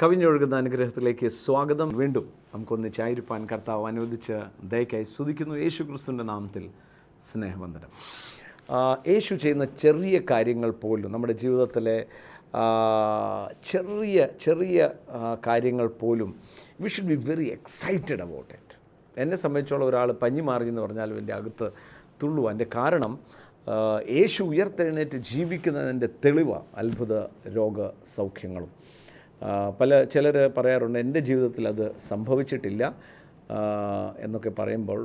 കവിഞ്ഞൊഴുകുന്ന അനുഗ്രഹത്തിലേക്ക് സ്വാഗതം. വീണ്ടും നമുക്കൊന്നിച്ചായിരിക്കാൻ കർത്താവ് അനുവദിച്ച ദയക്കായി സ്തുതിക്കുന്നു. യേശു ക്രിസ്തുവിൻ്റെ നാമത്തിൽ സ്നേഹവന്ദനം. യേശു ചെയ്യുന്ന ചെറിയ കാര്യങ്ങൾ പോലും നമ്മുടെ ജീവിതത്തിലെ ചെറിയ കാര്യങ്ങൾ പോലും we should be very excited about it. എന്നെ സംബന്ധിച്ചോളം ഒരാൾ പഞ്ഞി മാറി എന്ന് പറഞ്ഞാലും എൻ്റെ അകത്ത് തുള്ളുക. എൻ്റെ കാരണം യേശു ഉയർത്തെഴുന്നേറ്റ് ജീവിക്കുന്നതിൻ്റെ തെളിവ് അത്ഭുത രോഗസൗഖ്യങ്ങളും. ചിലർ പറയാറുണ്ട് എൻ്റെ ജീവിതത്തിൽ അത് സംഭവിച്ചിട്ടില്ല എന്നൊക്കെ പറയുമ്പോൾ,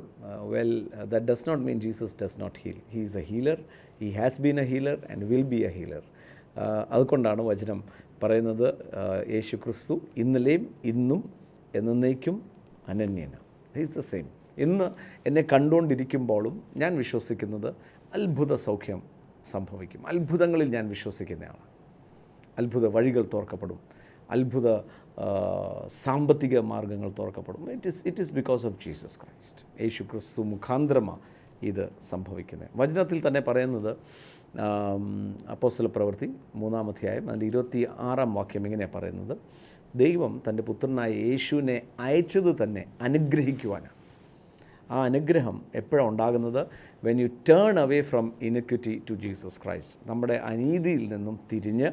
that does not mean Jesus does not heal. He is a healer. He has been a healer and will be a healer. അതുകൊണ്ടാണ് വചനം പറയുന്നത്, യേശു ക്രിസ്തു ഇന്നലെയും ഇന്നും എന്നേക്കും അനന്യനാണ്. He is the same. ഇന്ന് എന്നെ കണ്ടുകൊണ്ടിരിക്കുമ്പോഴും ഞാൻ വിശ്വസിക്കുന്നത് അത്ഭുത സൗഖ്യം സംഭവിക്കും. അത്ഭുതങ്ങളിൽ ഞാൻ വിശ്വസിക്കുന്നതാണ്. അത്ഭുത വഴികൾ തുറക്കപ്പെടും, അത്ഭുത സാമ്പത്തിക മാർഗങ്ങൾ തുറക്കപ്പെടും. It is because of Jesus Christ. യേശു ക്രിസ്തു മുഖാന്തരമാണ് ഇത് സംഭവിക്കുന്നത്. വചനത്തിൽ തന്നെ പറയുന്നത്, അപ്പോസ്തലപ്രവൃത്തി 3-ാം അധ്യായം അതിൻ്റെ 26-ാം വാക്യം ഇങ്ങനെയാണ് പറയുന്നത്, ദൈവം തൻ്റെ പുത്രനായ യേശുവിനെ അയച്ചത് തന്നെ അനുഗ്രഹിക്കുവാനാണ്. ആ അനുഗ്രഹം എപ്പോഴാണ് ഉണ്ടാകുന്നത്? When you turn away from iniquity to Jesus Christ. നമ്മുടെ അനീതിയിൽ നിന്നും തിരിഞ്ഞ്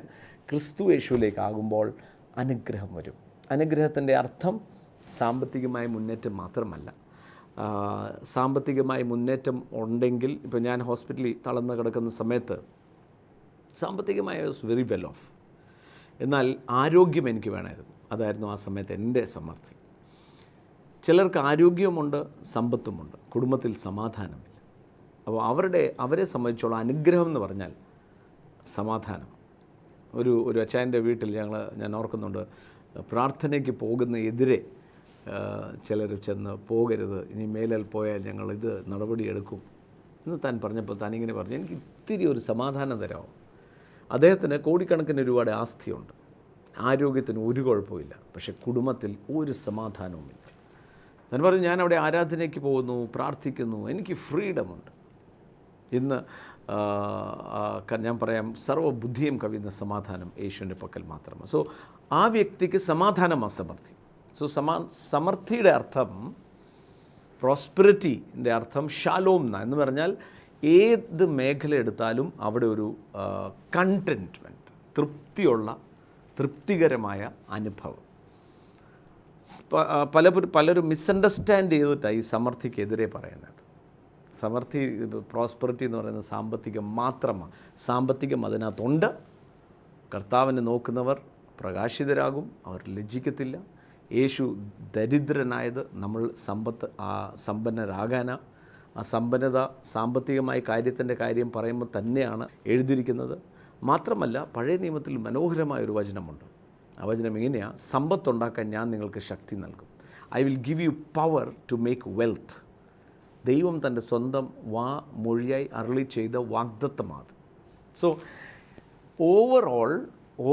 ക്രിസ്തു യേശുവിലേക്കാകുമ്പോൾ അനുഗ്രഹം വരും. അനുഗ്രഹത്തിൻ്റെ അർത്ഥം സാമ്പത്തികമായ മുന്നേറ്റം മാത്രമല്ല. സാമ്പത്തികമായ മുന്നേറ്റം ഉണ്ടെങ്കിൽ, ഇപ്പോൾ ഞാൻ ഹോസ്പിറ്റലിൽ തളർന്ന് കിടക്കുന്ന സമയത്ത് സാമ്പത്തികമായി വാസ് വെരി വെൽ ഓഫ്. എന്നാൽ ആരോഗ്യം എനിക്ക് വേണമായിരുന്നു. അതായിരുന്നു ആ സമയത്ത് എൻ്റെ സമൃദ്ധി. ചിലർക്ക് ആരോഗ്യവുമുണ്ട്, സമ്പത്തുമുണ്ട്, കുടുംബത്തിൽ സമാധാനമില്ല. അപ്പോൾ അവരെ സംബന്ധിച്ചോളം അനുഗ്രഹം എന്ന് പറഞ്ഞാൽ സമാധാനം. ഒരു അച്ചായൻ്റെ വീട്ടിൽ ഞാൻ ഓർക്കുന്നുണ്ട്, പ്രാർത്ഥനയ്ക്ക് പോകുന്ന എതിരെ ചിലർ ചെന്ന് പോകരുത്, ഇനി മേലാൽ പോയാൽ ഞങ്ങൾ ഇത് നടപടിയെടുക്കും എന്ന് താൻ പറഞ്ഞപ്പോൾ താനിങ്ങനെ പറഞ്ഞു, എനിക്ക് ഇത്തിരി ഒരു സമാധാനം തരാമോ? അദ്ദേഹത്തിന് കോടിക്കണക്കിന് ഒരുപാട് ആസ്തിയുണ്ട്, ആരോഗ്യത്തിന് ഒരു കുഴപ്പമില്ല, പക്ഷേ കുടുംബത്തിൽ ഒരു സമാധാനവുമില്ല. ഞാൻ പറഞ്ഞു, ഞാൻ അവിടെ ആരാധനയ്ക്ക് പോകുന്നു, പ്രാർത്ഥിക്കുന്നു, എനിക്ക് ഫ്രീഡമുണ്ട്. ഇന്ന് ഞാൻ പറയാം, സർവ്വബുദ്ധിയും കവിയുന്ന സമാധാനം യേശുവിൻ്റെ പക്കൽ മാത്രമാണ്. സോ ആ വ്യക്തിക്ക് സമാധാനമാണ് സമൃദ്ധി. സോ സമൃദ്ധിയുടെ അർത്ഥം, പ്രോസ്പെറിറ്റിൻ്റെ അർത്ഥം ഷാലോം എന്ന് പറഞ്ഞാൽ ഏത് മേഖല എടുത്താലും അവിടെ ഒരു കണ്ടൻറ്റ്മെൻറ്റ്, തൃപ്തികരമായ അനുഭവം. പലരും മിസ്അണ്ടർസ്റ്റാൻഡ് ചെയ്തിട്ടാണ് ഈ സമൃദ്ധിക്കെതിരെ പറയുന്നത്. സമൃദ്ധി, പ്രോസ്പെറിറ്റി എന്ന് പറയുന്നത് സാമ്പത്തികം മാത്രമാണ്. സാമ്പത്തികം അതിനകത്തുണ്ട്. കർത്താവിനെ നോക്കുന്നവർ പ്രകാശിതരാകും, അവർ ലജ്ജിക്കത്തില്ല. യേശു ദരിദ്രനായത് നമ്മൾ സമ്പന്നരാകാനാണ്. ആ സമ്പന്നത സാമ്പത്തികമായ കാര്യത്തിൻ്റെ കാര്യം പറയുമ്പോൾ തന്നെയാണ് എഴുതിയിരിക്കുന്നത്. മാത്രമല്ല, പഴയ നിയമത്തിൽ മനോഹരമായൊരു വചനമുണ്ട്. ആ വചനം ഇങ്ങനെയാണ്, സമ്പത്തുണ്ടാക്കാൻ ഞാൻ നിങ്ങൾക്ക് ശക്തി നൽകും. I will give you power to make wealth. ദൈവം തൻ്റെ സ്വന്തം മൊഴിയായി അരുളി ചെയ്ത വാഗ്ദത്തമാണ്. സോ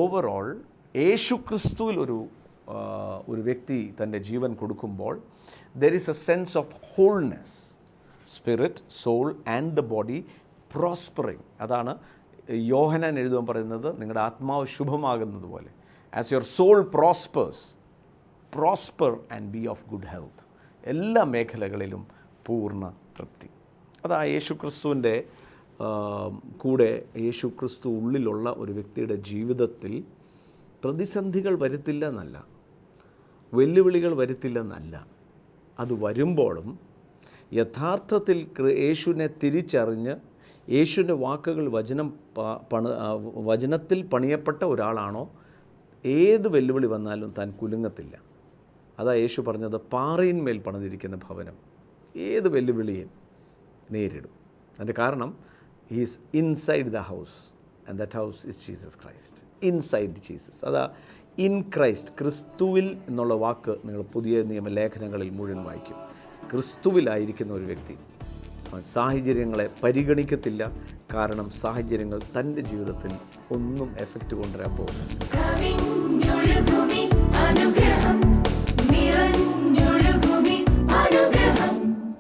ഓവറോൾ യേശു ക്രിസ്തുവിൽ ഒരു വ്യക്തി തൻ്റെ ജീവൻ കൊടുക്കുമ്പോൾ there is a sense of wholeness, spirit, soul and the body prospering. അതാണ് യോഹന്നാൻ എഴുതുവാൻ പറയുന്നത്, നിങ്ങളുടെ ആത്മാവ് ശുഭമാകുന്നത് പോലെ, as your soul prosper and be of good health. എല്ലാ മേഖലകളിലും പൂർണ്ണ തൃപ്തി. അതാ യേശു ക്രിസ്തുവിൻ്റെ കൂടെ, യേശു ക്രിസ്തു ഉള്ളിലുള്ള ഒരു വ്യക്തിയുടെ ജീവിതത്തിൽ പ്രതിസന്ധികൾ വരുത്തില്ല എന്നല്ല, വെല്ലുവിളികൾ വരുത്തില്ല എന്നല്ല. അത് വരുമ്പോഴും യഥാർത്ഥത്തിൽ യേശുവിനെ തിരിച്ചറിഞ്ഞ് യേശുവിൻ്റെ വാക്കുകൾ വചനത്തിൽ പണിയപ്പെട്ട ഒരാളാണോ, ഏത് വെല്ലുവിളി വന്നാലും താൻ കുലുങ്ങത്തില്ല. അതാ യേശു പറഞ്ഞത്, പാറയിന്മേൽ പണിതിരിക്കുന്ന ഭവനം ഏത് വെല്ലുവിളിയും നേരിടും. അതിൻ്റെ കാരണം, he's inside the house and that house is Jesus Christ. Inside Jesus, അതാ ഇൻ ക്രൈസ്റ്റ്, ക്രിസ്തുവിൽ എന്നുള്ള വാക്ക് നിങ്ങൾ പുതിയ നിയമ ലേഖനങ്ങളിൽ മുഴുവൻ വായിക്കും. ക്രിസ്തുവിലായിരിക്കുന്ന ഒരു വ്യക്തി സാഹചര്യങ്ങളെ പരിഗണിക്കത്തില്ല. കാരണം സാഹചര്യങ്ങൾ തൻ്റെ ജീവിതത്തിൽ ഒന്നും എഫക്റ്റ് കൊണ്ടുവരാൻ പോകുന്നു.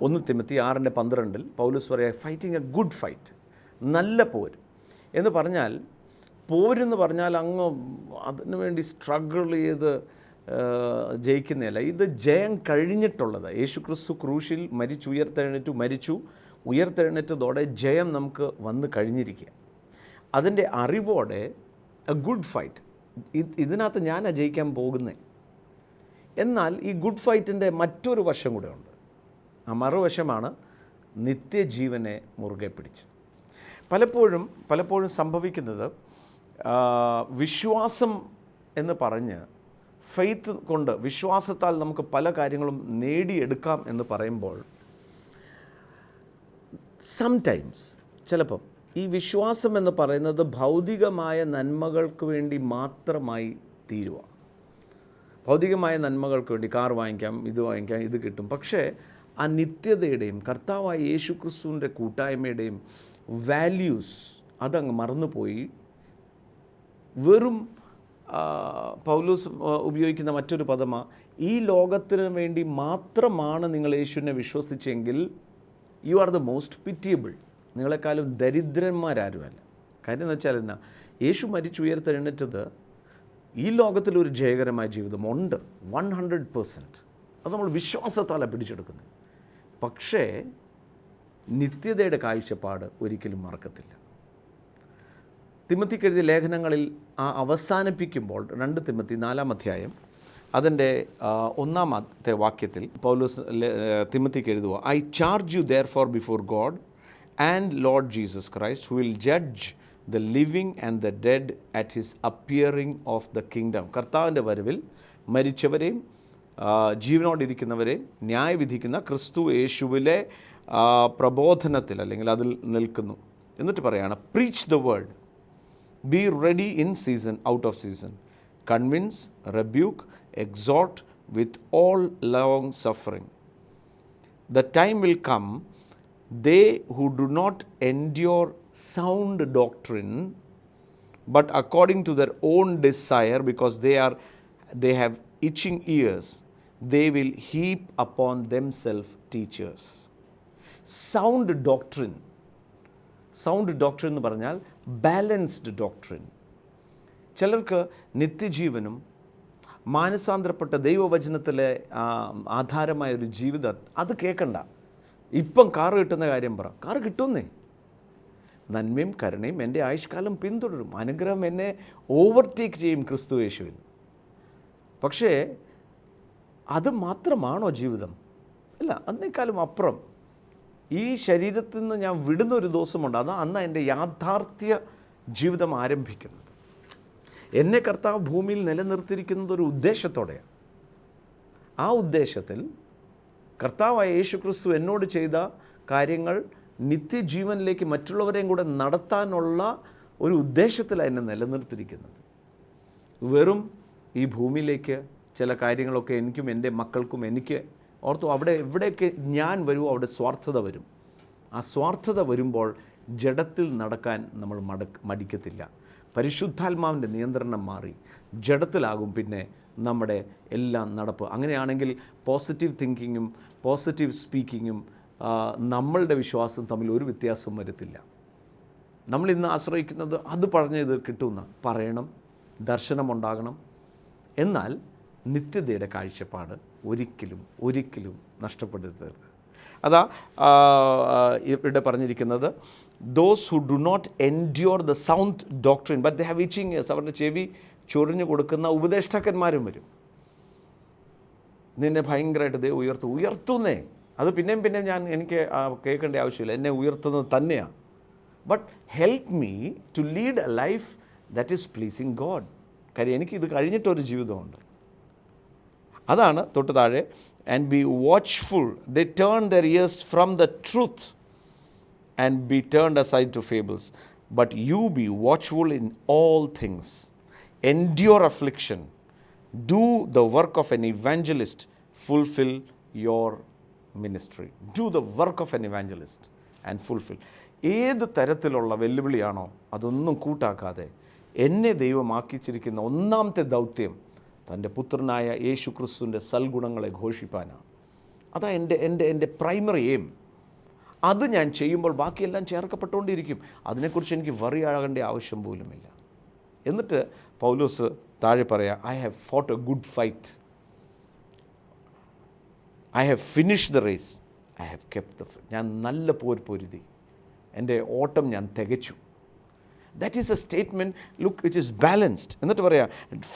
1 തിമോത്തി 6:12 പൗലോസ് പറയുക, ഫൈറ്റിംഗ് എ ഗുഡ് ഫൈറ്റ്, നല്ല പോര് എന്ന് പറഞ്ഞാൽ പോരെന്ന് പറഞ്ഞാൽ അങ്ങ് അതിനു വേണ്ടി സ്ട്രഗിൾ ചെയ്ത് ജയിക്കുന്നതല്ല. ഇത് ജയം കഴിഞ്ഞിട്ടുള്ളത്. യേശുക്രിസ്തു ക്രൂശിൽ മരിച്ചു ഉയർത്തെഴുന്നേറ്റതോടെ ജയം നമുക്ക് വന്നു കഴിഞ്ഞിരിക്കുക. അതിൻ്റെ അറിവോടെ എ ഗുഡ് ഫൈറ്റ്, ഇതിനകത്ത് ഞാനാണ് ജയിക്കാൻ പോകുന്നത്. എന്നാൽ ഈ ഗുഡ് ഫൈറ്റിൻ്റെ മറ്റൊരു വശം കൂടെ ഉണ്ട്. ആ മറുവശമാണ് നിത്യജീവനെ മുറുകെ പിടിച്ച്. പലപ്പോഴും സംഭവിക്കുന്നത്, വിശ്വാസം എന്ന് പറഞ്ഞ് ഫെയ്ത്ത് കൊണ്ട്, വിശ്വാസത്താൽ നമുക്ക് പല കാര്യങ്ങളും നേടിയെടുക്കാം എന്ന് പറയുമ്പോൾ സംടൈംസ് ചിലപ്പം ഈ വിശ്വാസം എന്ന് പറയുന്നത് ഭൗതികമായ നന്മകൾക്ക് വേണ്ടി മാത്രമായി തീരുക. ഭൗതികമായ നന്മകൾക്ക് വേണ്ടി കാർ വാങ്ങിക്കാം, ഇത് കിട്ടും. പക്ഷേ ആ നിത്യതയുടെയും കർത്താവായ യേശുക്രിസ്തുവിൻ്റെ കൂട്ടായ്മയുടെയും വാല്യൂസ് അതങ്ങ് മറന്നുപോയി വെറും പൗലോസ് ഉപയോഗിക്കുന്ന മറ്റൊരു പദമാണ്, ഈ ലോകത്തിന് വേണ്ടി മാത്രമാണ് നിങ്ങൾ യേശുവിനെ വിശ്വസിച്ചെങ്കിൽ you are the most pitiable. നിങ്ങളെക്കാളും ദരിദ്രന്മാരാരുമല്ല. കാര്യം എന്ന് വെച്ചാൽ എന്നാ, യേശു ഉയർത്തെഴുന്നേറ്റത് ഈ ലോകത്തിലൊരു ജയകരമായ ജീവിതമുണ്ട് 100%. അത് നമ്മൾ വിശ്വാസത്താലാണ് പിടിച്ചെടുക്കുന്നത്. പക്ഷേ നിത്യതയുടെ കാഴ്ചപ്പാട് ഒരിക്കലും മറക്കത്തില്ല. തിമോത്തിക്ക് എഴുതിയ ലേഖനങ്ങളിൽ അവസാനിപ്പിക്കുമ്പോൾ 2 തിമോത്തി 4-ാം അധ്യായം അതിൻ്റെ 1-ാമത്തെ വാക്യത്തിൽ പൗലോസ് തിമോത്തിക്ക് എഴുതുക, I charge you therefore before God and Lord Jesus Christ who will judge the living and the dead at his appearing of the kingdom. കർത്താവിൻ്റെ വരവിൽ മരിച്ചവരെയും ജീവനോടിരിക്കുന്നവരെയും ന്യായവിധിക്കുന്ന ക്രിസ്തു യേശുവിലെ പ്രബോധനത്തിൽ അല്ലെങ്കിൽ അതിൽ നിൽക്കുന്നു. എന്നിട്ട് പറയുകയാണ്, preach the word, be ready in season out off season, convince, rebuke, exhort with all long suffering. The time will come, they who do not endure sound doctrine, but according to their own desire, because they have itching ears, they will heap upon themselves teachers. Sound doctrine എന്ന് പറഞ്ഞാൽ balanced doctrine. ചിലർക്ക് നിത്യജീവനും മാനസാന്തരപ്പെട്ട ദൈവവചനത്തിലെ ആധാരമായൊരു ജീവിതം അത് കേൾക്കണ്ട. ഇപ്പം car കിട്ടുന്ന കാര്യം പറ, കാറ് കിട്ടുന്നേ. നന്മയും കരുണയും എൻ്റെ ആയുഷ്കാലം പിന്തുടരും, അനുഗ്രഹം എന്നെ ഓവർടേക്ക് ചെയ്യും ക്രിസ്തു യേശുവിൽ. പക്ഷേ അത് മാത്രമാണോ ജീവിതം? അല്ല, അതിനേക്കാളും അപ്പുറം ഈ ശരീരത്തിൽ നിന്ന് ഞാൻ വിടുന്നൊരു ദിവസമുണ്ട്. അന്ന് എൻ്റെ യാഥാർത്ഥ്യ ജീവിതം ആരംഭിക്കുന്നത്. എന്നെ കർത്താവ് ഭൂമിയിൽ നിലനിർത്തിയിരിക്കുന്നത് ഒരു ഉദ്ദേശത്തോടെയാണ്. ആ ഉദ്ദേശത്തിൽ കർത്താവായ യേശുക്രിസ്തു എന്നോട് ചെയ്ത കാര്യങ്ങൾ നിത്യജീവനിലേക്ക് മറ്റുള്ളവരെയും കൂടെ നടത്താനുള്ള ഒരു ഉദ്ദേശത്തിലാണ് എന്നെ നിലനിർത്തിയിരിക്കുന്നത്. വെറും ഈ ഭൂമിയിലേക്ക് ചില കാര്യങ്ങളൊക്കെ എനിക്കും എൻ്റെ മക്കൾക്കും എനിക്ക് ഓർത്തു, എവിടെയൊക്കെ ഞാൻ വരുമോ അവിടെ സ്വാർത്ഥത വരും. ആ സ്വാർത്ഥത വരുമ്പോൾ ജഡത്തിൽ നടക്കാൻ നമ്മൾ മടിക്കത്തില്ല. പരിശുദ്ധാത്മാവിൻ്റെ നിയന്ത്രണം മാറി ജഡത്തിലാകും പിന്നെ നമ്മുടെ എല്ലാം നടപ്പ്. അങ്ങനെയാണെങ്കിൽ പോസിറ്റീവ് തിങ്കിങ്ങും പോസിറ്റീവ് സ്പീക്കിങ്ങും നമ്മളുടെ വിശ്വാസം തമ്മിൽ ഒരു വ്യത്യാസവും വരത്തില്ല. നമ്മളിന്ന് ആശ്രയിക്കുന്നത് അത് പറഞ്ഞത് കിട്ടുന്ന പറയണം, ദർശനമുണ്ടാകണം. എന്നാൽ നിത്യതയുടെ കാഴ്ചപ്പാട് ഒരിക്കലും നഷ്ടപ്പെടുത്തരുത്. അതാ ഇവിടെ പറഞ്ഞിരിക്കുന്നത്, those who do not endure the sound doctrine but they have itching ears. അവരുടെ ചെവി ചൊറിഞ്ഞു കൊടുക്കുന്ന ഉപദേഷ്ടാക്കന്മാരും വരും. നിന്നെ ഭയങ്കരമായിട്ട് ദൈവം ഉയർത്തുന്നേ. അത് പിന്നെയും എനിക്ക് കേൾക്കേണ്ട ആവശ്യമില്ല, എന്നെ ഉയർത്തുന്നത് തന്നെയാണ്. But help me to lead a life that is pleasing God. കാര്യം എനിക്കിത് കഴിഞ്ഞിട്ടൊരു ജീവിതമുണ്ട്. അതാണ് തൊട്ട് താഴെ, and be watchful, they turn their ears from the truth and be turned aside to fables, but you be watchful in all things, endure affliction, do the work of an evangelist, fulfil your ministry. Do the work of an evangelist and fulfil. ഏത് തരത്തിലുള്ള വെല്ലുവിളിയാണോ അതൊന്നും കൂട്ടാക്കാതെ എന്നെ ദൈവമാക്കിച്ചിരിക്കുന്ന ഒന്നാമത്തെ ദൗത്യം തൻ്റെ പുത്രനായ യേശു ക്രിസ്തുവിൻ്റെ സൽഗുണങ്ങളെ ഘോഷിപ്പാനാണ്. അതാ എൻ്റെ പ്രൈമറി എയിം. അത് ഞാൻ ചെയ്യുമ്പോൾ ബാക്കിയെല്ലാം ചേർക്കപ്പെട്ടുകൊണ്ടിരിക്കും. അതിനെക്കുറിച്ച് എനിക്ക് വറി ആകേണ്ട ആവശ്യം പോലുമില്ല. എന്നിട്ട് പൗലോസ് താഴെ പറയാം, I have fought a good fight, I have finish the race, I have kept the faith. ഞാൻ നല്ല പോർ പൊരുതി, എൻ്റെ ഓട്ടം ഞാൻ തികച്ചു. That is a statement, look, which is balanced. എന്നിട്ട് പറയാം,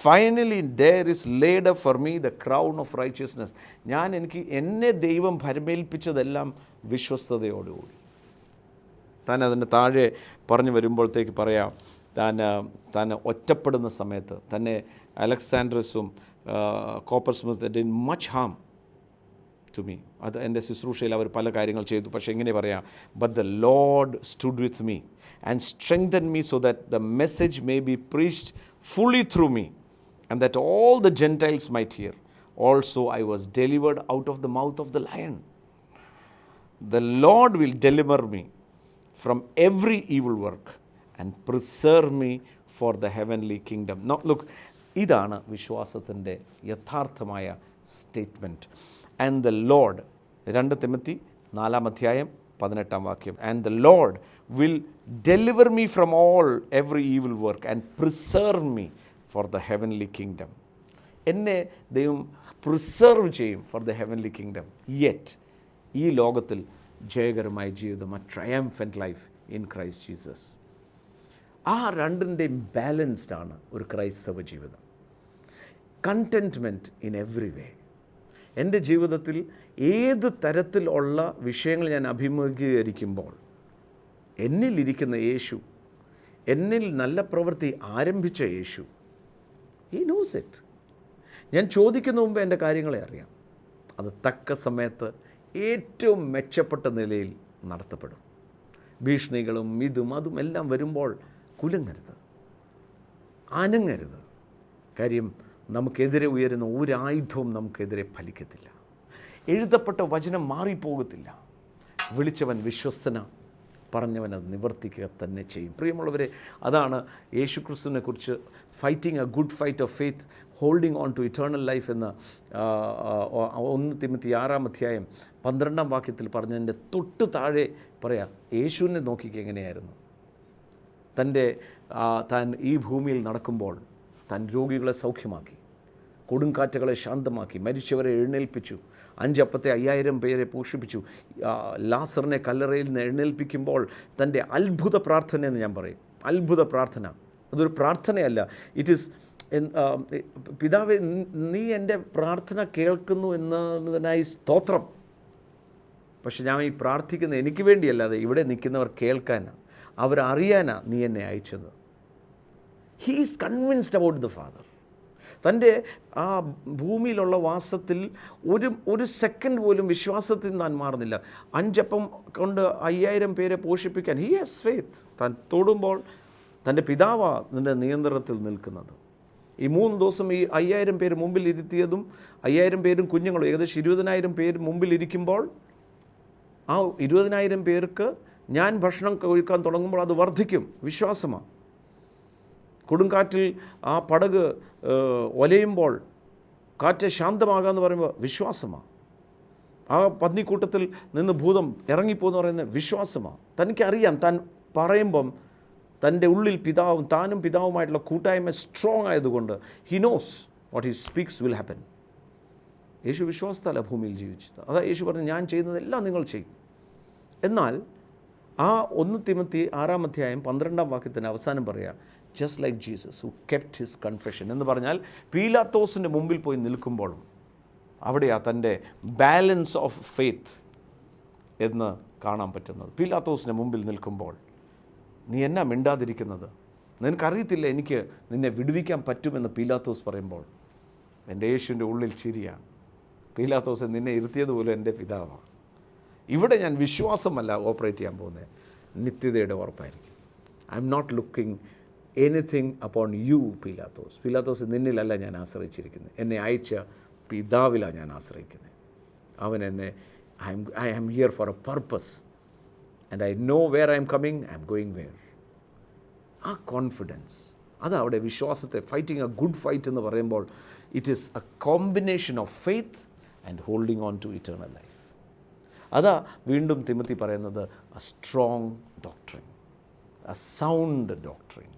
finally there is laid up for me the crown of righteousness. എനിക്ക് എന്നെ ദൈവം ഭരമേൽപ്പിച്ചതെല്ലാം വിശ്വസ്തയോടുകൂടി. താൻ അതിൻ്റെ താഴെ പറഞ്ഞു വരുമ്പോഴത്തേക്ക് പറയാം, താൻ ഒറ്റപ്പെടുന്ന സമയത്ത് തന്നെ അലക്സാൻഡ്രസും coppersmith did much harm to me. അത് എൻ്റെ ശുശ്രൂഷയിൽ അവർ പല കാര്യങ്ങൾ ചെയ്തു. പക്ഷേ എങ്ങനെ പറയാം, but the Lord stood with me and strengthen me so that the message may be preached fully through me and that all the Gentiles might here. Also I was delivered out of the mouth of the lion. The Lord will deliver me from every evil work and preserve me for the heavenly kingdom. Look, ഇതാണ് വിശ്വാസത്തിൻ്റെ യഥാർത്ഥമായ statement. And the Lord, 2 Timothy 4:18 and the Lord will deliver me from every evil work and preserve me for the heavenly kingdom. എന്നെ ദൈവം preserve ചെയ്യും for the heavenly kingdom. Yet ഈ ലോകത്തിൽ ജയകരമായ ജീവിതം, A triumphant life in Christ Jesus. ആ രണ്ടിൻ്റെയും ബാലൻസ്ഡാണ് ഒരു ക്രൈസ്തവ ജീവിതം. കണ്ടൻറ്റ്മെൻറ്റ് ഇൻ എവറി വേ. എൻ്റെ ജീവിതത്തിൽ ഏത് തരത്തിലുള്ള വിഷയങ്ങൾ ഞാൻ അഭിമുഖീകരിക്കുമ്പോൾ എന്നിലിരിക്കുന്ന യേശു, എന്നിൽ നല്ല പ്രവൃത്തി ആരംഭിച്ച യേശു, ഹി നോസ് ഇറ്റ്. ഞാൻ ചോദിക്കുന്ന മുമ്പ് എൻ്റെ കാര്യങ്ങളെ അറിയാം. അത് തക്ക സമയത്ത് ഏറ്റവും മെച്ചപ്പെട്ട നിലയിൽ നടത്തപ്പെടും. ഭീഷണികളും അതും എല്ലാം വരുമ്പോൾ കുലുങ്ങരുത്, അനങ്ങരുത്. കാര്യം നമുക്കെതിരെ ഉയരുന്ന ഒരായുധവും നമുക്കെതിരെ ഫലിക്കത്തില്ല. എഴുതപ്പെട്ട വചനം മാറിപ്പോകത്തില്ല. വിളിച്ചവൻ വിശ്വസ്തന, പറഞ്ഞവൻ അത് നിവർത്തിക്കുക തന്നെ ചെയ്യും. പ്രിയമുള്ളവരെ, അതാണ് യേശുക്രിസ്തുവിനെ കുറിച്ച് fighting a good fight of faith, holding on to eternal life എന്ന 1 തിമോത്തി 6:12 പറഞ്ഞതിൻ്റെ തൊട്ട് താഴെ പറയാം, യേശുവിനെ നോക്കിക്ക് എങ്ങനെയായിരുന്നു. താൻ ഈ ഭൂമിയിൽ നടക്കുമ്പോൾ താൻ രോഗികളെ സൗഖ്യമാക്കി, കൊടുങ്കാറ്റുകളെ ശാന്തമാക്കി, മരിച്ചവരെ എഴുന്നേൽപ്പിച്ചു, 5 അപ്പത്തെ 5000 പേരെ പോഷിപ്പിച്ചു, ലാസറിനെ കല്ലറയിൽ നിന്ന് എഴുന്നേൽപ്പിക്കുമ്പോൾ തൻ്റെ അത്ഭുത പ്രാർത്ഥന എന്ന് ഞാൻ പറയും. അത്ഭുത പ്രാർത്ഥന, അതൊരു പ്രാർത്ഥനയല്ല. ഇറ്റ് ഈസ്, പിതാവേ നീ എൻ്റെ പ്രാർത്ഥന കേൾക്കുന്നു എന്നതിനായി സ്തോത്രം. പക്ഷെ ഞാൻ ഈ പ്രാർത്ഥിക്കുന്നത് എനിക്ക് വേണ്ടിയല്ലാതെ ഇവിടെ നിൽക്കുന്നവർ കേൾക്കാനാണ്, അവരറിയാനാണ് നീ എന്നെ അയച്ചത്. He is convinced about the father. തൻ്റെ ആ ഭൂമിയിലുള്ള വാസത്തിൽ ഒരു സെക്കൻഡ് പോലും വിശ്വാസത്തിൽ താൻ മാറുന്നില്ല. 5 അപ്പം കൊണ്ട് 5000 പേരെ പോഷിപ്പിക്കാൻ ഹി ഹാസ് ഫെയ്ത്ത്. താൻ തൊടുമ്പോൾ തൻ്റെ പിതാവാണ് നിൻ്റെ നിയന്ത്രണത്തിൽ നിൽക്കുന്നത്. ഈ 3 ദിവസം ഈ 5000 പേര് മുമ്പിൽ ഇരുത്തിയതും 5000 പേരും കുഞ്ഞുങ്ങളും ഏകദേശം 20,000 പേര് മുമ്പിൽ ഇരിക്കുമ്പോൾ ആ 20,000 പേർക്ക് ഞാൻ ഭക്ഷണം കഴിക്കാൻ തുടങ്ങുമ്പോൾ അത് വർദ്ധിക്കും. വിശ്വാസമാണ്. കൊടുങ്കാറ്റിൽ ആ പടക് ഒലയുമ്പോൾ കാറ്റ് ശാന്തമാകാമെന്ന് പറയുമ്പോൾ വിശ്വാസമാണ്. ആ പന്നിക്കൂട്ടത്തിൽ നിന്ന് ഭൂതം ഇറങ്ങിപ്പോയെന്ന് പറയുന്നത് വിശ്വാസമാണ്. തനിക്കറിയാം, താൻ പറയുമ്പം തൻ്റെ ഉള്ളിൽ താനും പിതാവുമായിട്ടുള്ള കൂട്ടായ്മ സ്ട്രോങ് ആയതുകൊണ്ട് he knows what he speaks will happen. യേശു വിശ്വാസത്താല ഭൂമിയിൽ ജീവിച്ചത്. അതാ യേശു പറഞ്ഞു, ഞാൻ ചെയ്യുന്നതെല്ലാം നിങ്ങൾ ചെയ്യും. എന്നാൽ ആ 1 തിമോത്തി 6:12 അവസാനം പറയുക, just like Jesus who kept his confession എന്ന് പറഞ്ഞാൽ പീലാത്തോസിൻ്റെ മുമ്പിൽ പോയി നിൽക്കുമ്പോഴും അവിടെയാ തൻ്റെ ബാലൻസ് ഓഫ് ഫെയ്ത്ത് എന്ന് കാണാൻ പറ്റുന്നത്. പീലാത്തോസിൻ്റെ മുമ്പിൽ നിൽക്കുമ്പോൾ നീ എന്നാ മിണ്ടാതിരിക്കുന്നത്, നിനക്കറിയത്തില്ല എനിക്ക് നിന്നെ വിടുവിക്കാൻ പറ്റുമെന്ന് പീലാത്തോസ് പറയുമ്പോൾ എൻ്റെ യേശുവിൻ്റെ ഉള്ളിൽ ചിരിയാണ്. പീലാത്തോസ് നിന്നെ ഇരുത്തിയതുപോലെ എൻ്റെ പിതാവാണ്. ഇവിടെ ഞാൻ വിശ്വാസമല്ല ഓപ്പറേറ്റ് ചെയ്യാൻ പോകുന്നത്, നിത്യതയുടെ ഉറപ്പായിരിക്കും. I'm not looking anything upon you പീലാത്തോസ്. പീലാത്തോസ് നിന്നിലല്ല ഞാൻ ആശ്രയിച്ചിരിക്കുന്നത്, എന്നെ അയച്ച പിതാവിലാണ് ഞാൻ ആശ്രയിക്കുന്നത്. അവൻ എന്നെ I am here for a purpose and I know where I am coming, I am going where. ആ കോൺഫിഡൻസ്, അതവിടെ വിശ്വാസത്തെ ഫൈറ്റിംഗ് എ ഗുഡ് ഫൈറ്റ് എന്ന് പറയുമ്പോൾ it is a combination of faith and holding on to eternal life. അതാ വീണ്ടും Timothy പറയുന്നത്, a strong doctrine, a sound doctrine.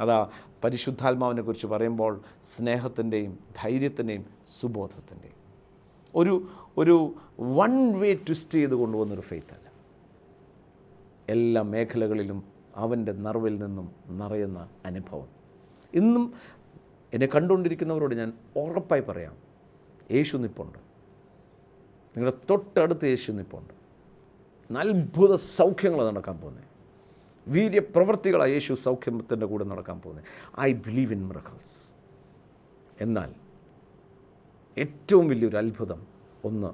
അതാ പരിശുദ്ധാത്മാവിനെ കുറിച്ച് പറയുമ്പോൾ സ്നേഹത്തിൻ്റെയും ധൈര്യത്തിൻ്റെയും സുബോധത്തിൻ്റെയും ഒരു വൺ വേ ട്വിസ്റ്റ് ചെയ്ത് കൊണ്ടുപോകുന്നൊരു ഫെയ്ത്ത് അല്ല. എല്ലാ മേഖലകളിലും അവൻ്റെ നിറവിൽ നിന്നും നിറയുന്ന അനുഭവം. ഇന്നും എന്നെ കണ്ടുകൊണ്ടിരിക്കുന്നവരോട് ഞാൻ ഉറപ്പായി പറയാം, യേശു നിപ്പുണ്ട്. നിങ്ങളുടെ തൊട്ടടുത്ത് യേശു നിപ്പുണ്ട്. അത്ഭുത സൗഖ്യങ്ങളാണ് നടക്കാൻ പോകുന്നത്. വീര്യപ്രവൃത്തികളാണ് യേശു സൗഖ്യത്തിൻ്റെ കൂടെ നടക്കാൻ പോകുന്നത്. I believe in miracles. എന്നാൽ ഏറ്റവും വലിയൊരു അത്ഭുതം, 1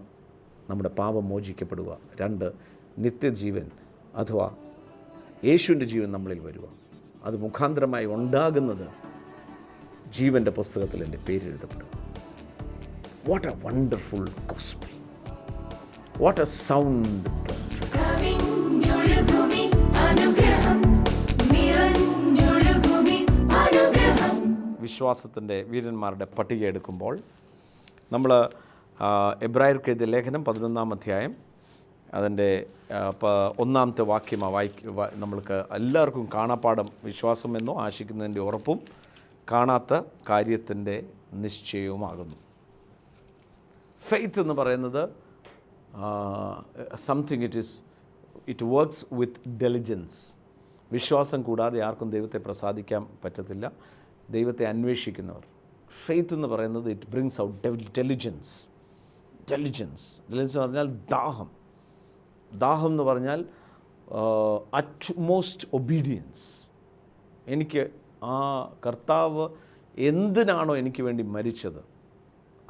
നമ്മുടെ പാപം മോചിക്കപ്പെടുക, 2 നിത്യജീവൻ അഥവാ യേശുവിൻ്റെ ജീവൻ നമ്മളിൽ വരിക. അത് മുഖാന്തരമായി ഉണ്ടാകുന്നത് ജീവൻ്റെ പുസ്തകത്തിൽ എൻ്റെ പേരെഴുതപ്പെടുക. What a wonderful gospel, what a sound. വിശ്വാസത്തിൻ്റെ വീരന്മാരുടെ പട്ടിക എടുക്കുമ്പോൾ നമ്മൾ എബ്രായർക്ക് എഴുതിയ ലേഖനം 11-ാം അധ്യായം അതിൻ്റെ 1-ാമത്തെ വാക്യമാണ് നമ്മൾക്ക് എല്ലാവർക്കും കാണാപ്പാഠം. വിശ്വാസമെന്നോ ആശിക്കുന്നതിൻ്റെ ഉറപ്പും കാണാത്ത കാര്യത്തിൻ്റെ നിശ്ചയവുമാകുന്നു. ഫെയ്ത്ത് എന്ന് പറയുന്നത് something it works with diligence. വിശ്വാസം കൂടാതെ ആർക്കും ദൈവത്തെ പ്രസാദിക്കാൻ പറ്റത്തില്ല. ദൈവത്തെ അന്വേഷിക്കുന്നവർ. ഫെയ്ത്ത് എന്ന് പറയുന്നത് ഇറ്റ് ബ്രിങ്സ് ഔട്ട് ഡെലിജൻസ് എന്ന് പറഞ്ഞാൽ ദാഹം എന്ന് പറഞ്ഞാൽ അറ്റ്മോസ്റ്റ് ഒബീഡിയൻസ്. എനിക്ക് ആ കർത്താവ് എന്തിനാണോ എനിക്ക് വേണ്ടി മരിച്ചത്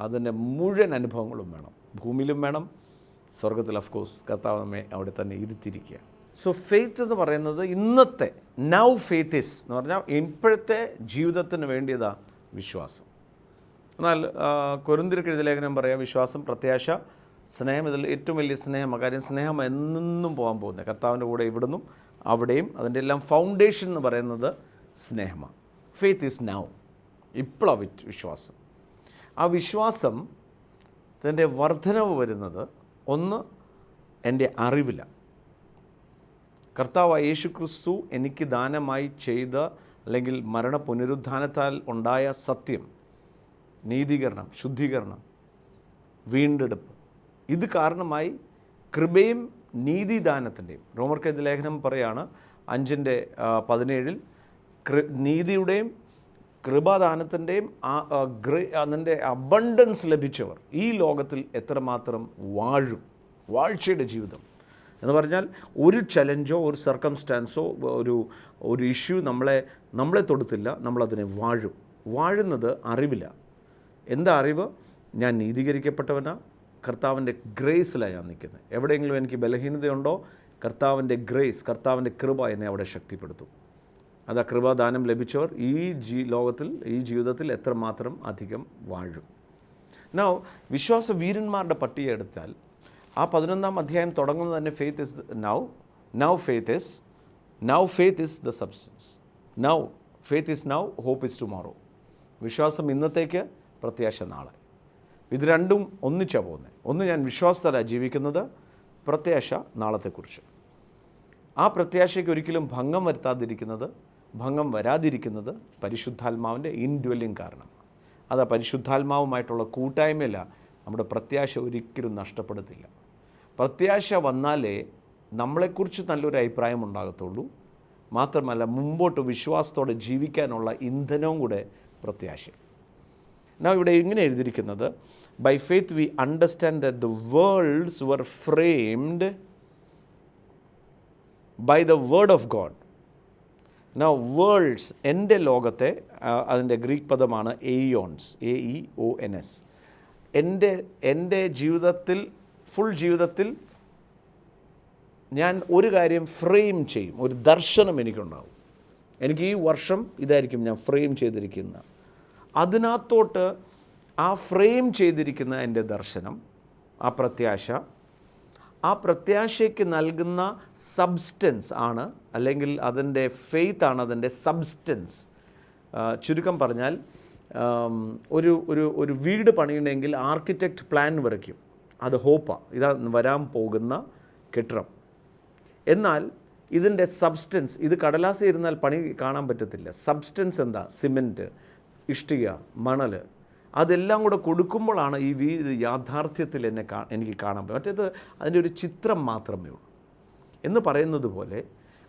അതിൻ്റെ മുഴുവൻ അനുഭവങ്ങളും വേണം. ഭൂമിയിലും വേണം, സ്വർഗത്തിൽ ഓഫ് കോഴ്സ് കർത്താവ് നമ്മെ അവിടെ തന്നെ ഇരുത്തിയിരിക്കുക. സോ ഫെയ്ത്ത് എന്ന് പറയുന്നത് ഇന്നത്തെ നൗ ഫെയ്ത്ത് ഇസ് എന്ന് പറഞ്ഞാൽ ഇപ്പോഴത്തെ ജീവിതത്തിന് വേണ്ടിയതാ വിശ്വാസം. എന്നാൽ കൊരിന്ത്യർക്ക് എഴുതിയ ലേഖനം പറയാം, വിശ്വാസം, പ്രത്യാശ, സ്നേഹം. ഇതിൽ ഏറ്റവും വലിയ സ്നേഹമാണ്. കാര്യം സ്നേഹം എന്നും പോകാൻ പോകുന്നത് കർത്താവിൻ്റെ കൂടെ ഇവിടുന്നും അവിടെയും. അതിൻ്റെ എല്ലാം ഫൗണ്ടേഷൻ എന്ന് പറയുന്നത് സ്നേഹമാണ്. ഫെയ്ത്ത് ഈസ് നൗ, ഇപ്പോഴാണ് വിശ്വാസം. ആ വിശ്വാസത്തിൻ്റെ വർധനവ് വരുന്നത് 1 എൻ്റെ അറിവില്ല. കർത്താവ് യേശു ക്രിസ്തു എനിക്ക് ദാനമായി ചെയ്ത അല്ലെങ്കിൽ മരണ പുനരുദ്ധാനത്താൽ ഉണ്ടായ സത്യം, നീതീകരണം, ശുദ്ധീകരണം, വീണ്ടെടുപ്പ്, ഇത് കാരണമായി കൃപയും നീതിദാനത്തിൻ്റെയും, റോമർക്കെഴുതിയ ലേഖനം പറയാണ് 5:17 നീതിയുടെയും കൃപാദാനത്തിൻ്റെയും അതിൻ്റെ അബണ്ടൻസ് ലഭിച്ചവർ ഈ ലോകത്തിൽ എത്രമാത്രം വാഴ്ചയുടെ ജീവിതം എന്ന് പറഞ്ഞാൽ ഒരു ചലഞ്ചോ ഒരു സർക്കംസ്റ്റാൻസോ ഒരു ഇഷ്യൂ നമ്മളെ തൊടുത്തില്ല. നമ്മളതിനെ വാഴുന്നത് അറിവില്ല. എന്താ അറിവ്? ഞാൻ നീതീകരിക്കപ്പെട്ടവനാ, കർത്താവിൻ്റെ ഗ്രേസിലാണ് ഞാൻ നിൽക്കുന്നത്. എവിടെയെങ്കിലും എനിക്ക് ബലഹീനതയുണ്ടോ, കർത്താവിൻ്റെ ഗ്രേസ്, കർത്താവിൻ്റെ കൃപ എന്നെ അവിടെ ശക്തിപ്പെടുത്തും. അത് ആ കൃപാദാനം ലഭിച്ചവർ ഈ ലോകത്തിൽ, ഈ ജീവിതത്തിൽ എത്രമാത്രം അധികം വാഴും. നൗ വിശ്വാസ വീരന്മാരുടെ പട്ടിക എടുത്താൽ ആ 11-ാം അധ്യായം തുടങ്ങുന്നത് തന്നെ faith is now faith is the substance. Faith is now, hope is tomorrow. വിശ്വാസം ഇന്നത്തേക്ക്, പ്രത്യാശ നാളെ. ഇത് രണ്ടും ഒന്നിച്ചാണ് പോകുന്നത്. ഒന്ന്, ഞാൻ വിശ്വാസത്താലാണ് ജീവിക്കുന്നത്, പ്രത്യാശ നാളത്തെക്കുറിച്ച്. ആ പ്രത്യാശയ്ക്ക് ഒരിക്കലും ഭംഗം വരാതിരിക്കുന്നത് പരിശുദ്ധാത്മാവിൻ്റെ ഇൻഡ്വെല്ലിങ് കാരണം. അത് പരിശുദ്ധാത്മാവുമായിട്ടുള്ള കൂട്ടായ്മയില്ല നമ്മുടെ പ്രത്യാശ ഒരിക്കലും നഷ്ടപ്പെടത്തില്ല. പ്രത്യാശ വന്നാലേ നമ്മളെക്കുറിച്ച് നല്ലൊരു അഭിപ്രായം ഉണ്ടാകത്തുള്ളൂ. മാത്രമല്ല മുമ്പോട്ട് വിശ്വാസത്തോടെ ജീവിക്കാനുള്ള ഇന്ധനവും കൂടെ പ്രത്യാശ. ഇവിടെ ഇങ്ങനെ എഴുതിയിരിക്കുന്നത്, by faith we understand that the worlds were framed by the word of God. Now worlds, എൻ്റെ ലോകത്തെ, അതിൻ്റെ ഗ്രീക്ക് പദമാണ് എയോൺസ്, AEONS. എൻ്റെ ജീവിതത്തിൽ, ഫുൾ ജീവിതത്തിൽ ഞാൻ ഒരു കാര്യം ഫ്രെയിം ചെയ്യും, ഒരു ദർശനം എനിക്കുണ്ടാവും. എനിക്ക് ഈ വർഷം ഇതായിരിക്കും ഞാൻ ഫ്രെയിം ചെയ്തിരിക്കുന്ന. അതിനകത്തോട്ട് ആ ഫ്രെയിം ചെയ്തിരിക്കുന്ന എൻ്റെ ദർശനം, ആ പ്രത്യാശയ്ക്ക് നൽകുന്ന സബ്സ്റ്റൻസ് ആണ്, അല്ലെങ്കിൽ അതിൻ്റെ ഫെയ്ത്ത് ആണ് അതിൻ്റെ സബ്സ്റ്റൻസ്. ചുരുക്കം പറഞ്ഞാൽ ഒരു വീട് പണിയണമെങ്കിൽ ആർക്കിടെക്റ്റ് പ്ലാൻ വരയ്ക്കും, അത് ഹോപ്പാണ്, ഇതാ വരാൻ പോകുന്ന കെട്ടിടം. എന്നാൽ ഇതിൻ്റെ സബ്സ്റ്റൻസ്, ഇത് കടലാസ് ഇരുന്നാൽ പണി കാണാൻ പറ്റത്തില്ല. സബ്സ്റ്റൻസ് എന്താ? സിമെൻറ്റ്, ഇഷ്ടിക, മണൽ, അതെല്ലാം കൂടെ കൊടുക്കുമ്പോഴാണ് ഈ വീട് യാഥാർത്ഥ്യത്തിൽ എനിക്ക് കാണാൻ പറ്റും. മറ്റേത് അതിൻ്റെ ഒരു ചിത്രം മാത്രമേ ഉള്ളൂ. എന്ന് പറയുന്നത് പോലെ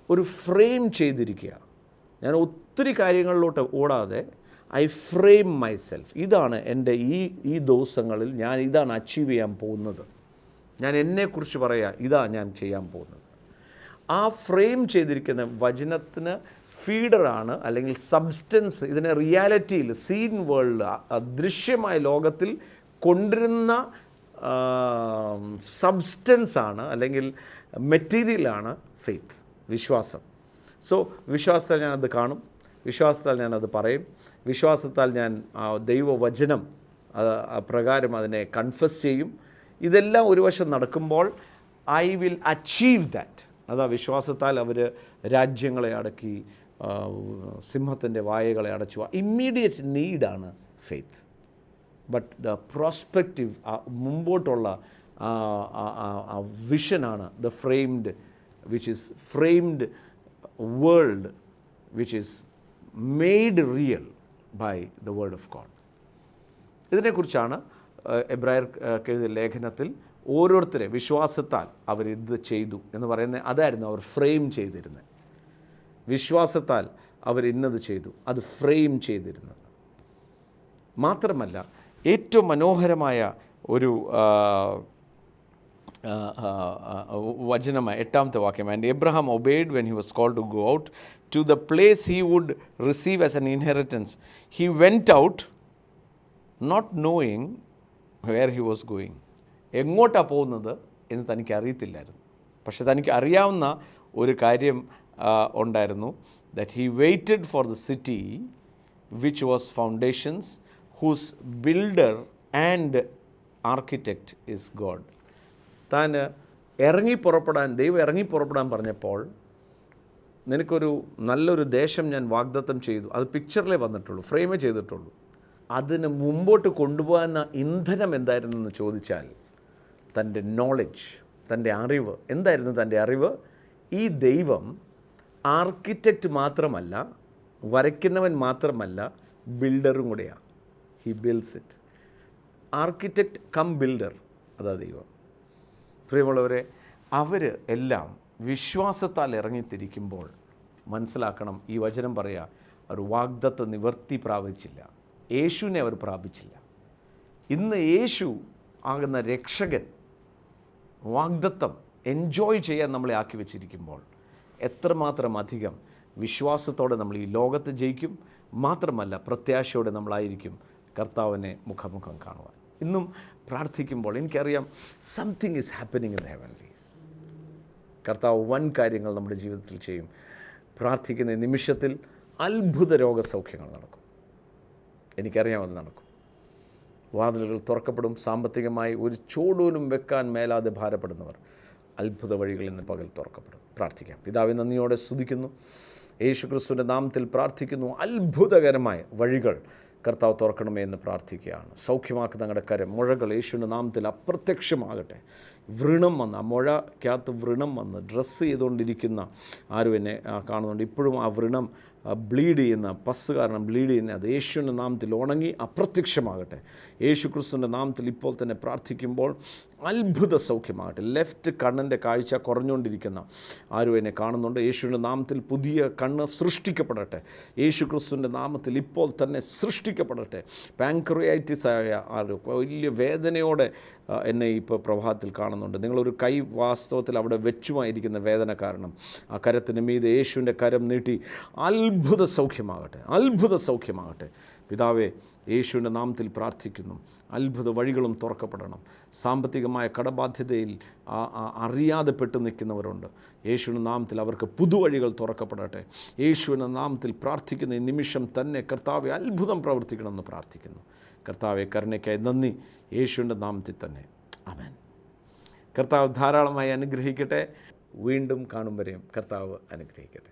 ഒരു ഫ്രെയിം ചെയ്തിരിക്കുക. ഞാൻ ഒത്തിരി കാര്യങ്ങളിലോട്ട് ഓടാതെ ഐ ഫ്രെയിം മൈസെൽഫ്. ഇതാണ് എൻ്റെ ഈ ദിവസങ്ങളിൽ ഞാൻ ഇതാണ് അച്ചീവ് ചെയ്യാൻ പോകുന്നത്. ഞാൻ എന്നെക്കുറിച്ച് പറയുക, ഇതാ ഞാൻ ചെയ്യാൻ പോകുന്നത്. ആ ഫ്രെയിം ചെയ്തിരിക്കുന്ന വചനത്തിന് ഫീഡറാണ്, അല്ലെങ്കിൽ സബ്സ്റ്റൻസ്, ഇതിനെ റിയാലിറ്റിയിൽ സീൻ വേൾഡ്, ദൃശ്യമായ ലോകത്തിൽ കൊണ്ടുവരുന്ന സബ്സ്റ്റൻസാണ്, അല്ലെങ്കിൽ മെറ്റീരിയലാണ് ഫെയ്ത്ത്, വിശ്വാസം. സോ വിശ്വാസത്താൽ ഞാനത് കാണും, വിശ്വാസത്താൽ ഞാനത് പറയും, വിശ്വാസത്താൽ ഞാൻ ദൈവവചനം പ്രകാരം അതിനെ കൺഫസ് ചെയ്യും. ഇതെല്ലാം ഒരു വശം നടക്കുമ്പോൾ ഐ വിൽ അച്ചീവ് ദാറ്റ്. അതാ വിശ്വാസത്താൽ അവർ രാജ്യങ്ങളെ അടക്കി, സിംഹത്തിൻ്റെ വായകളെ അടച്ചു. ഇമ്മീഡിയറ്റ് നീഡാണ് ഫെയ്ത്ത്. ബട്ട് ദ പ്രോസ്പെക്റ്റീവ്, മുമ്പോട്ടുള്ള വിഷനാണ് the framed, which is framed world, which is made real by the word of God. ഇതിനെക്കുറിച്ചാണ് എബ്രായർക്ക് എഴുതിയ ലേഖനത്തിൽ ഓരോരുത്തരെ വിശ്വാസത്താൽ അവരിത് ചെയ്തു എന്ന് പറയുന്നത്. അതായിരുന്നു അവർ ഫ്രെയിം ചെയ്തിരുന്നത്. വിശ്വാസത്താൽ അവരിന്നത് ചെയ്തു, അത് ഫ്രെയിം ചെയ്തിരുന്നത്. മാത്രമല്ല, ഏറ്റവും മനോഹരമായ ഒരു വചനമായ 8ാമത്തെ വാക്യം, and Abraham obeyed when he was called to go out to the place he would receive as an inheritance. He went out not knowing where he was going. എങ്ങോട്ടാണ് പോകുന്നത് എന്ന് തനിക്ക് അറിയത്തില്ലായിരുന്നു. പക്ഷെ തനിക്ക് അറിയാവുന്ന ഒരു കാര്യം ഉണ്ടായിരുന്നു, that he waited for the city which was foundations, whose builder and architect is God. താൻ ദൈവം ഇറങ്ങിപ്പുറപ്പെടാൻ പറഞ്ഞപ്പോൾ, നിനക്കൊരു നല്ലൊരു ദേശം ഞാൻ വാഗ്ദത്തം ചെയ്തു, അത് പിക്ചറിലേ വന്നിട്ടുള്ളൂ, ഫ്രെയിമേ ചെയ്തിട്ടുള്ളൂ. അതിന് മുമ്പോട്ട് കൊണ്ടുപോകുന്ന ഇന്ധനം എന്തായിരുന്നു എന്ന് ചോദിച്ചാൽ, തൻ്റെ നോളജ്, തൻ്റെ അറിവ്. എന്തായിരുന്നു തൻ്റെ അറിവ്? ഈ ദൈവം ആർക്കിടെക്റ്റ് മാത്രമല്ല, വരയ്ക്കുന്നവൻ മാത്രമല്ല, ബിൽഡറും കൂടെയാണ്. He builds it. Architect cum builder, അതാ ദൈവം. പ്രിയമുള്ളവരെ, അവർ എല്ലാം വിശ്വാസത്താൽ ഇറങ്ങിത്തിരിക്കുമ്പോൾ മനസ്സിലാക്കണം, ഈ വചനം പറയുക, ഒരു വാഗ്ദത്ത നിവർത്തി പ്രാപിച്ചില്ല, യേശുവിനെ അവർ പ്രാപിച്ചില്ല. ഇന്ന് യേശു ആകുന്ന രക്ഷകൻ വാഗ്ദത്തം എൻജോയ് ചെയ്യാൻ നമ്മളെ ആക്കി വെച്ചിരിക്കുമ്പോൾ എത്രമാത്രം അധികം വിശ്വാസത്തോടെ നമ്മൾ ഈ ലോകത്ത് ജയിക്കും. മാത്രമല്ല, പ്രത്യാശയോടെ നമ്മളായിരിക്കും കർത്താവിനെ മുഖാമുഖം കാണുവാൻ. ഇന്നും പ്രാർത്ഥിക്കുമ്പോൾ എനിക്കറിയാം, something is happening in the heavenlies. കർത്താവ് വൻ കാര്യങ്ങൾ നമ്മുടെ ജീവിതത്തിൽ ചെയ്യും. പ്രാർത്ഥിക്കുന്ന നിമിഷത്തിൽ അത്ഭുത രോഗസൗഖ്യങ്ങൾ നടക്കും. എനിക്കറിയാം, അത് നടക്കും. വാതിലുകൾ തുറക്കപ്പെടും. സാമ്പത്തികമായി ഒരു ചൂടൂലും വെക്കാൻ മേലാതെ ഭാരപ്പെടുന്നവർ, അത്ഭുത വഴികളിൽ നിന്ന് പകൽ തുറക്കപ്പെടും. പ്രാർത്ഥിക്കാം. പിതാവേ, നന്ദിയോടെ സ്തുതിക്കുന്നു. യേശുക്രിസ്തുവിൻ്റെ നാമത്തിൽ പ്രാർത്ഥിക്കുന്നു. അത്ഭുതകരമായ വഴികൾ കർത്താവ് തുറക്കണമേ എന്ന് പ്രാർത്ഥിക്കുകയാണ്. സൗഖ്യമാക്കുന്ന ഞങ്ങളുടെ കരം, മുഴകൾ യേശുവിൻ്റെ നാമത്തിൽ അപ്രത്യക്ഷമാകട്ടെ. വ്രണം വന്ന്, ആ മുഴക്കകത്ത് വ്രണം വന്ന് ഡ്രസ്സ് ചെയ്തുകൊണ്ടിരിക്കുന്ന ആരും എന്നെ കാണുന്നുണ്ട്. ഇപ്പോഴും ആ വ്രണം ബ്ലീഡ് ചെയ്യുന്ന, പസ് കാരണം ബ്ലീഡ് ചെയ്യുന്ന, അത് യേശുവിൻ്റെ നാമത്തിൽ ഉണങ്ങി അപ്രത്യക്ഷമാകട്ടെ. യേശു ക്രിസ്തുവിൻ്റെ നാമത്തിൽ ഇപ്പോൾ തന്നെ പ്രാർത്ഥിക്കുമ്പോൾ അത്ഭുത സൗഖ്യമാകട്ടെ. ലെഫ്റ്റ് കണ്ണിൻ്റെ കാഴ്ച കുറഞ്ഞുകൊണ്ടിരിക്കുന്ന ആരും എന്നെ കാണുന്നുണ്ട്. യേശുവിൻ്റെ നാമത്തിൽ പുതിയ കണ്ണ് സൃഷ്ടിക്കപ്പെടട്ടെ. യേശു ക്രിസ്തുവിൻ്റെ നാമത്തിൽ ഇപ്പോൾ തന്നെ സൃഷ്ടിക്കപ്പെടട്ടെ. പാൻക്രിയാറ്റിസ് ആയ ആരും വലിയ വേദനയോടെ എന്നെ ഇപ്പോൾ പ്രഭാതത്തിൽ കാണുന്നുണ്ട്. നിങ്ങളൊരു കൈ വാസ്തവത്തിൽ അവിടെ വെച്ചുമായിരിക്കുന്ന വേദന കാരണം ആ കരത്തിന് മീതെ യേശുവിൻ്റെ കരം നീട്ടി അത്ഭുത സൗഖ്യമാകട്ടെ, അത്ഭുത സൗഖ്യമാകട്ടെ. പിതാവേ, യേശുവിൻ്റെ നാമത്തിൽ പ്രാർത്ഥിക്കുന്നു. അത്ഭുത വഴികളും തുറക്കപ്പെടണം. സാമ്പത്തികമായ കടബാധ്യതയിൽ അറിയാതെ പെട്ടു നിൽക്കുന്നവരുണ്ട്. യേശുവിൻ്റെ നാമത്തിൽ അവർക്ക് പുതുവഴികൾ തുറക്കപ്പെടട്ടെ. യേശുവിൻ്റെ നാമത്തിൽ പ്രാർത്ഥിക്കുന്ന ഈ നിമിഷം തന്നെ കർത്താവെ അത്ഭുതം പ്രവർത്തിക്കണമെന്ന് പ്രാർത്ഥിക്കുന്നു. കർത്താവെ, കരുണയ്ക്കായി നന്ദി. യേശുവിൻ്റെ നാമത്തിൽ തന്നെ ആമേൻ. കർത്താവ് ധാരാളമായി അനുഗ്രഹിക്കട്ടെ. വീണ്ടും കാണും വരെയും കർത്താവ് അനുഗ്രഹിക്കട്ടെ.